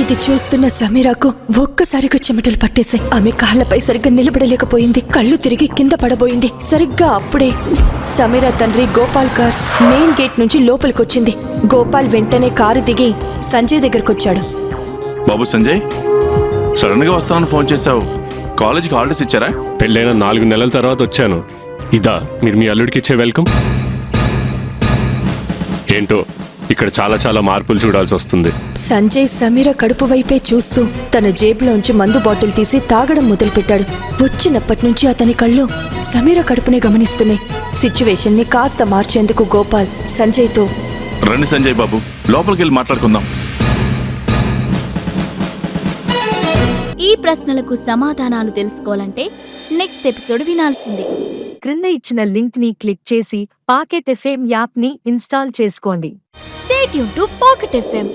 ఇది చూస్తున్న సమీరాకు ఒక్కసారిగా చెమటలు పట్టేశాయి. ఆమె కాళ్లపై సరిగ్గా నిలబడలేకపోయింది. కళ్ళు తిరిగి కింద పడబోయింది. సరిగ్గా అప్పుడే సమీరా తండ్రి గోపాల్ కార్ మెయిన్ గేట్ నుంచి లోపలికొచ్చింది. గోపాల్ వెంటనే కారు దిగి సంజయ్ దగ్గరకొచ్చాడు. బాబు సంజయ్, సడన్ గా వస్తానని ఫోన్ చేశావు. కాలేజీకి హాలిడేస్ ఇచ్చారా? పెళ్ళైన 4 నెలల తర్వాత వచ్చాను. ఇదా మీరు మీ అల్లుడికి ఇచ్చే వెల్కమ్? ఏంటో ఇక్కడ చాలా చాలా మార్పులు చూడాల్సి వస్తుంది. సంజయ్ సమీరా కడుపు వైపే చూస్తూ తన జేబులోంచి మందు బాటిల్ తీసి తాగడం మొదలుపెట్టాడు. వచ్చినప్పటి నుంచి అతని కళ్ళు సమీరా కడుపునే గమనిస్తున్నాయి. సిచ్యువేషన్ ని కాస్త మార్చేందుకు గోపాల్ సంజయ్తో, రండి సంజయ్ బాబు, లోపలికి వెళ్ళి మాట్లాడుకుందాం. ఈ ప్రశ్నలకు సమాధానాలు తెలుసుకోవాలంటే నెక్స్ట్ ఎపిసోడ్ వినాల్సిందే. క్రింద ఇచ్చిన లింక్ ని క్లిక్ చేసి పాకెట్ ఎఫ్ఎం యాప్ ని ఇన్స్టాల్ చేసుకోండి. Stay tuned to Pocket FM.